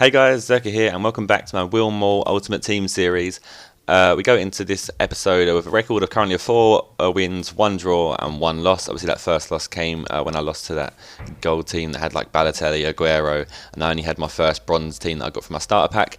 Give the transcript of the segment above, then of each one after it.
Hey guys, Zerkaa here, and welcome back to my Willmall Ultimate Team series. We go into this episode with a record of currently 4 wins, 1 draw, and 1 loss. Obviously, that first loss came when I lost to that gold team that had like Balotelli, Aguero, and I only had my first bronze team that I got from my starter pack.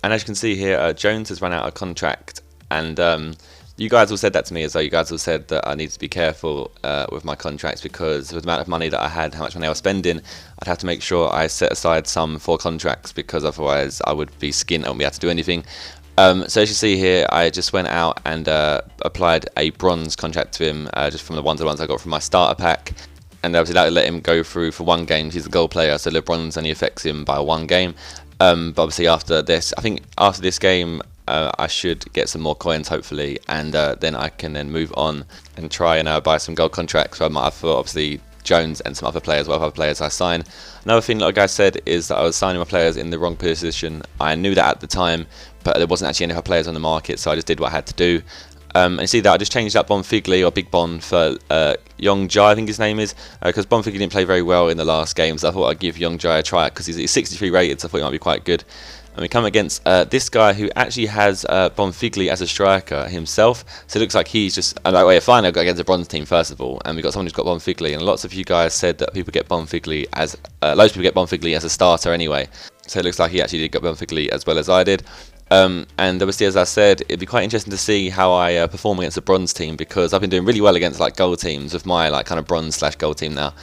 And as you can see here, Jones has run out of contract, and you guys all said that to me as well. You guys all said that I need to be careful with my contracts because with the amount of money that I had, how much money I was spending, I'd have to make sure I set aside some for contracts because otherwise I would be skint and wouldn't be able to do anything. So as you see here, I just went out and applied a bronze contract to him just from the ones I got from my starter pack. And obviously that would let him go through for 1 game. He's a goal player, so the bronze only affects him by 1 game. But obviously after this, I think after this game, I should get some more coins hopefully, and then I can then move on and try and buy some gold contracts. So I might have for obviously Jones and some other players, what other players I sign. Another thing like I said is that I was signing my players in the wrong position. I knew that at the time, but there wasn't actually any other players on the market, so I just did what I had to do. And you see that I just changed up Bonfigli, or Big Bon, for Young Jai, I think his name is, because Bonfigli didn't play very well in the last game, so I thought I'd give Young Jai a try because he's 63 rated, so I thought he might be quite good. And we come against this guy who actually has Bonfigli as a striker himself, so it looks like he's just fine. I got against a bronze team first of all, and we got someone who's got Bonfigli, and lots of you guys said that people get Bonfigli as loads of people get Bonfigli as a starter anyway. So it looks like he actually did get Bonfigli as well as I did. And obviously, as I said, it'd be quite interesting to see how I perform against a bronze team because I've been doing really well against like gold teams with my like kind of bronze/gold team now.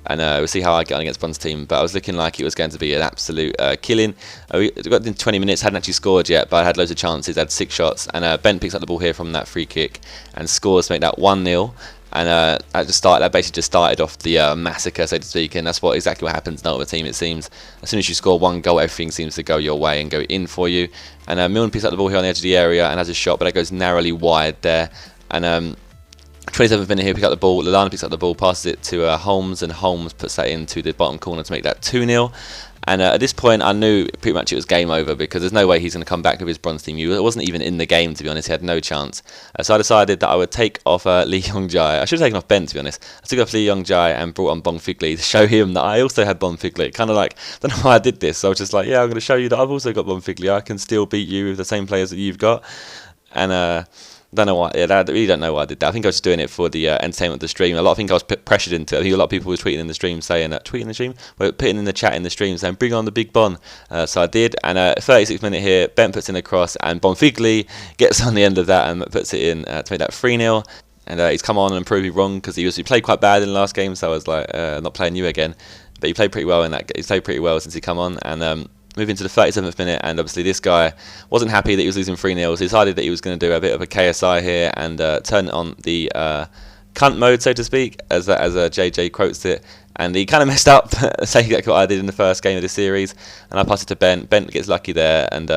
And we'll see how I get on against bronze team. But I was looking like it was going to be an absolute killing. We got in 20 minutes, hadn't actually scored yet, but I had loads of chances. I had 6 shots, and Ben picks up the ball here from that free kick and scores to make that 1-0. And that basically just started off the massacre, so to speak, and that's exactly what happens now with a team. It seems as soon as you score 1 goal, everything seems to go your way and go in for you. And Milne picks up the ball here on the edge of the area and has a shot, but that goes narrowly wide there. And 27th minute here, pick up the ball. Lallana picks up the ball, passes it to Holmes, and Holmes puts that into the bottom corner to make that 2-0. And at this point, I knew pretty much it was game over because there's no way he's going to come back with his bronze team. It wasn't even in the game, to be honest. He had no chance. So I decided that I would take off Lee Yong-jae. I should have taken off Ben, to be honest. I took off Lee Yong-jae and brought on Bonfigli to show him that I also had Bonfigli. Kind of like, I don't know why I did this. So I was just like, yeah, I'm going to show you that I've also got Bonfigli. I can still beat you with the same players that you've got. And don't know why. Yeah, I really don't know why I did that. I think I was just doing it for the entertainment of the stream. I think I was pressured into it. I think a lot of people were tweeting in the stream saying putting in the chat in the stream saying bring on the Big Bon. So I did. And 36th minute here, Ben puts in a cross, and Bonfigli gets on the end of that and puts it in to make that 3-0. And he's come on and proved me wrong because he played quite bad in the last game. So I was like, not playing you again. But he played pretty well in that. He's played pretty well since he come on. And moving to the 37th minute, and obviously this guy wasn't happy that he was losing 3-0, so he decided that he was going to do a bit of a KSI here and turn on the cunt mode, so to speak, as JJ quotes it, and he kind of messed up, saying exactly what I did in the first game of the series, and I pass it to Ben. Ben gets lucky there and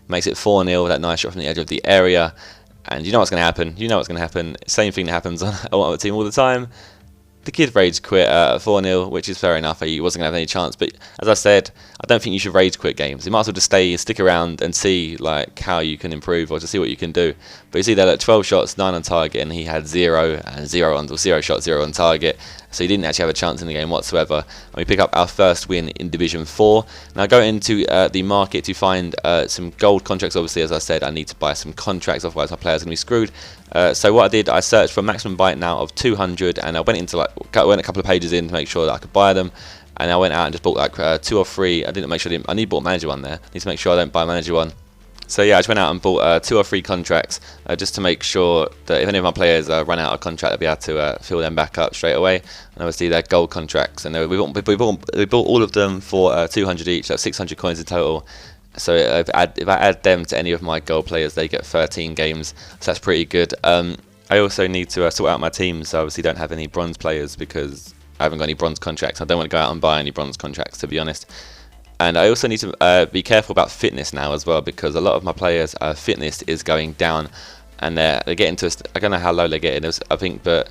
makes it 4-0 with that nice shot from the edge of the area, and you know what's going to happen. You know what's going to happen. Same thing that happens on a team all the time. The kid rage quit at 4-0, which is fair enough. He wasn't going to have any chance. But as I said, I don't think you should rage quit games. You might as well just stick around and see like how you can improve or to see what you can do. But you see there, 12 shots, 9 on target, and he had 0 shots, 0 on target. So he didn't actually have a chance in the game whatsoever. And we pick up our first win in Division 4. Now go into the market to find some gold contracts. Obviously, as I said, I need to buy some contracts, otherwise my players are going to be screwed. So what I did, I searched for a maximum buy now of 200, and I went a couple of pages in to make sure that I could buy them. And I went out and just bought like 2 or 3. I need bought manager one there. I need to make sure I don't buy manager one. So yeah, I just went out and bought 2 or 3 contracts just to make sure that if any of my players run out of contract, I'll be able to fill them back up straight away. And obviously they're gold contracts, and we bought all of them for 200 each. That's 600 coins in total. So if I add them to any of my gold players, they get 13 games. So that's pretty good. I also need to sort out my team, so obviously don't have any bronze players because I haven't got any bronze contracts. I don't want to go out and buy any bronze contracts, to be honest. And I also need to be careful about fitness now as well, because a lot of my players' fitness is going down, and they're getting to. I don't know how low they're getting. I think the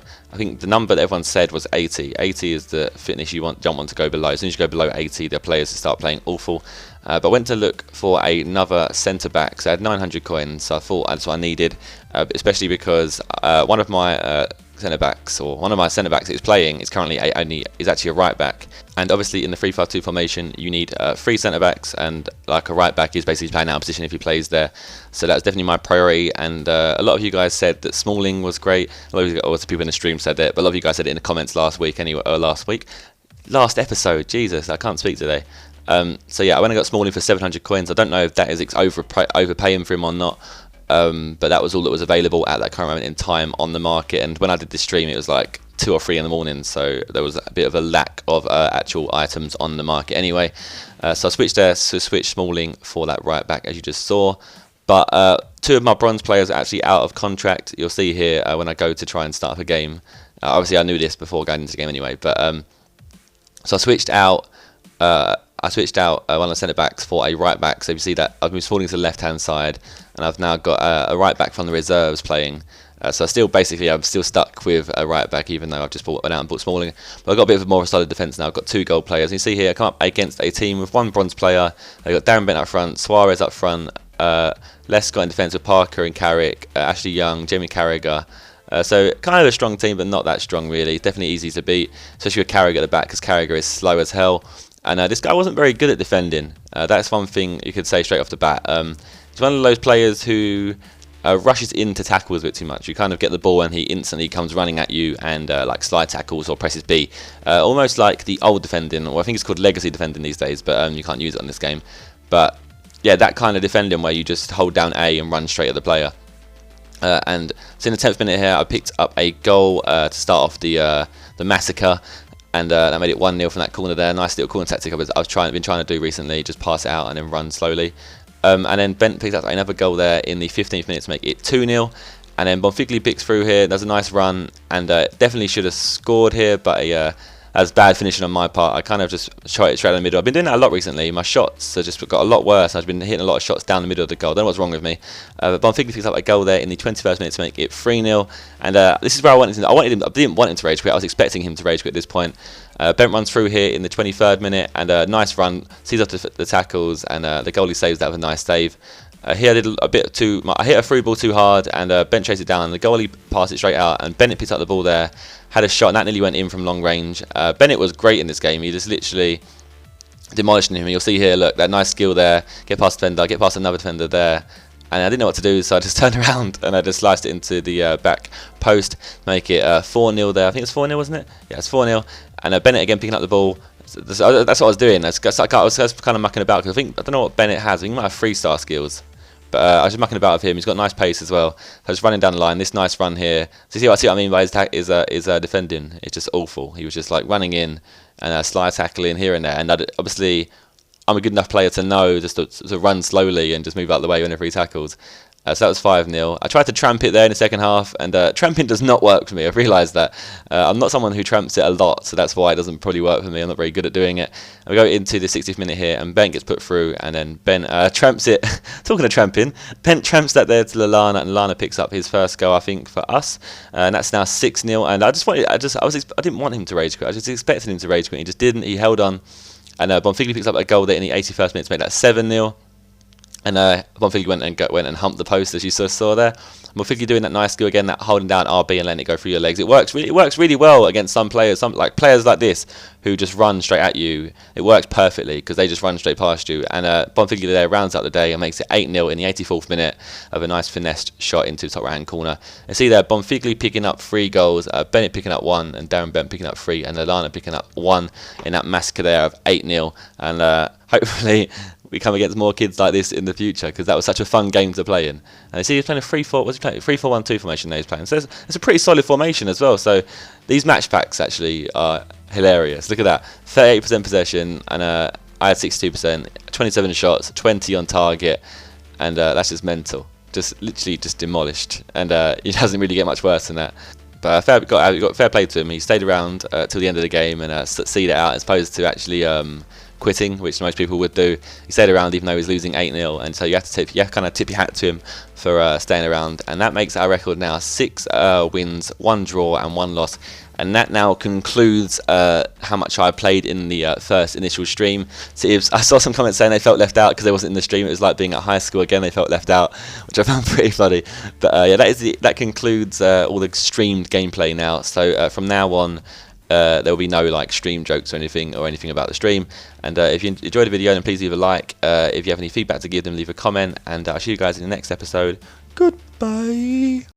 number that everyone said was 80. 80 is the fitness you don't want to go below. As soon as you go below 80, the players start playing awful. But I went to look for another centre back. So I had 900 coins, so I thought that's what I needed, especially because one of my centre backs, or one of my centre backs that is playing, is currently is actually a right back. And obviously in the 3-5-2 formation, you need 3 centre backs, and like a right back is basically playing out of position if he plays there. So that's definitely my priority. And a lot of you guys said that Smalling was great. A lot of you, also people in the stream said it, but a lot of you guys said it in the comments last episode. Jesus, I can't speak today. So yeah, I went and got Smalling for 700 coins. I don't know if that is overpaying for him or not. But that was all that was available at that current moment in time on the market. And when I did this stream, it was like 2 or 3 in the morning, so there was a bit of a lack of actual items on the market anyway. So I switched there, so switched Smalling for that right back, as you just saw. But 2 of my bronze players are actually out of contract. You'll see here when I go to try and start up a game. Obviously, I knew this before going into the game anyway. But so I switched out. One of the centre backs for a right back. So you see that I've moved Smalling to the left hand side, and I've now got a right back from the reserves playing. So I'm still stuck with a right back, even though I've just went out and bought Smalling. But I've got a bit of a more solid defence now. I've got 2 gold players. And you see here, I come up against a team with 1 bronze player. I've got Darren Bent up front, Suarez up front, Lescott in defence with Parker and Carrick, Ashley Young, Jamie Carragher. So kind of a strong team, but not that strong really. Definitely easy to beat, especially with Carragher at the back, because Carragher is slow as hell. And this guy wasn't very good at defending. That's one thing you could say straight off the bat. He's one of those players who rushes into tackles a bit too much. You kind of get the ball and he instantly comes running at you and like slide tackles or presses B. Almost like the old defending, or I think it's called legacy defending these days, but you can't use it on this game. But yeah, that kind of defending where you just hold down A and run straight at the player. And so in the 10th minute here, I picked up a goal to start off the Massacre. And that made it 1-0 from that corner there. Nice little corner tactic I've been trying to do recently. Just pass it out and then run slowly. And then Bent picks up another goal there in the 15th minute to make it 2-0. And then Bonfigli picks through here. Does a nice run. And definitely should have scored here. But as bad finishing on my part. I kind of just shot it straight in the middle. I've been doing that a lot recently. My shots have just got a lot worse. I've been hitting a lot of shots down the middle of the goal. I don't know what's wrong with me. But Bonfigli picks up a goal there in the 21st minute to make it 3-0. And this is where I didn't want him to rage quit. I was expecting him to rage quit at this point. Bent runs through here in the 23rd minute, and a nice run, sees off the tackles, and the goalie saves that with a nice save. Here I did I hit a through ball too hard, and Bent chased it down, and the goalie passed it straight out, and Bennett picked up the ball there, had a shot, and that nearly went in from long range. Bennett was great in this game. He just literally demolished him. You'll see here, look, that nice skill there, get past defender, get past another defender there. And I didn't know what to do, so I just turned around and I just sliced it into the back post, make it 4-0 there. I think it's 4-0, wasn't it? Yeah, it's 4-0. And Bennett again picking up the ball. That's what I was doing. I was kind of mucking about, because I don't know what Bennett has. I think he might have 3-star skills. But I was just mucking about with him. He's got nice pace as well. I was running down the line. This nice run here. So see what I mean by his defending? It's just awful. He was just like running in and slide tackling here and there. And obviously, I'm a good enough player to know just to run slowly and just move out of the way whenever he tackles. So that was 5-0. I tried to tramp it there in the second half, and tramping does not work for me. I've realised that. I'm not someone who tramps it a lot, so that's why it doesn't probably work for me. I'm not very good at doing it. And we go into the 60th minute here, and Ben gets put through, and then Ben tramps it. Talking of tramping, Ben tramps that there to Lallana, and Lallana picks up his first goal, I think, for us. And that's now 6-0. And I didn't want him to rage quit. I just expected him to rage quit. He just didn't. He held on. And Bonfigli picks up a goal there in the 81st minute to make that 7-0. And Bonfigli went and humped the post, as you saw there. Bonfigli doing that nice skill again, that holding down RB and letting it go through your legs. It works really well against some players, players like this who just run straight at you. It works perfectly because they just run straight past you. And Bonfigli there rounds out the day and makes it 8-0 in the 84th minute of a nice finessed shot into the top right hand corner. And see there, Bonfigli picking up 3 goals, Bennett picking up 1, and Darren Bent picking up 3, and Lallana picking up 1 in that massacre there of 8-0. And hopefully we come against more kids like this in the future, because that was such a fun game to play in. And you see he's playing a 3-4, what's he playing? 3-4-1-2 formation now he's playing. So it's a pretty solid formation as well. So these match packs actually are hilarious. Look at that. 38% possession, and I had 62%, 27 shots, 20 on target, and that's just mental. Just literally just demolished. And it doesn't really get much worse than that. But got fair play to him. He stayed around till the end of the game and see it out, as opposed to actually quitting, which most people would do. He stayed around even though he was losing 8-0, and so you have to kind of tip your hat to him for staying around, and that makes our record now 6 wins, 1 draw, and 1 loss. And that now concludes how much I played in the first initial stream. So I saw some comments saying they felt left out because they wasn't in the stream. It was like being at high school again. They felt left out, which I found pretty funny. But yeah, that concludes all the streamed gameplay now. So from now on, there will be no like stream jokes or anything about the stream. And if you enjoyed the video, then please leave a like. If you have any feedback to give them, leave a comment. And I'll see you guys in the next episode. Goodbye.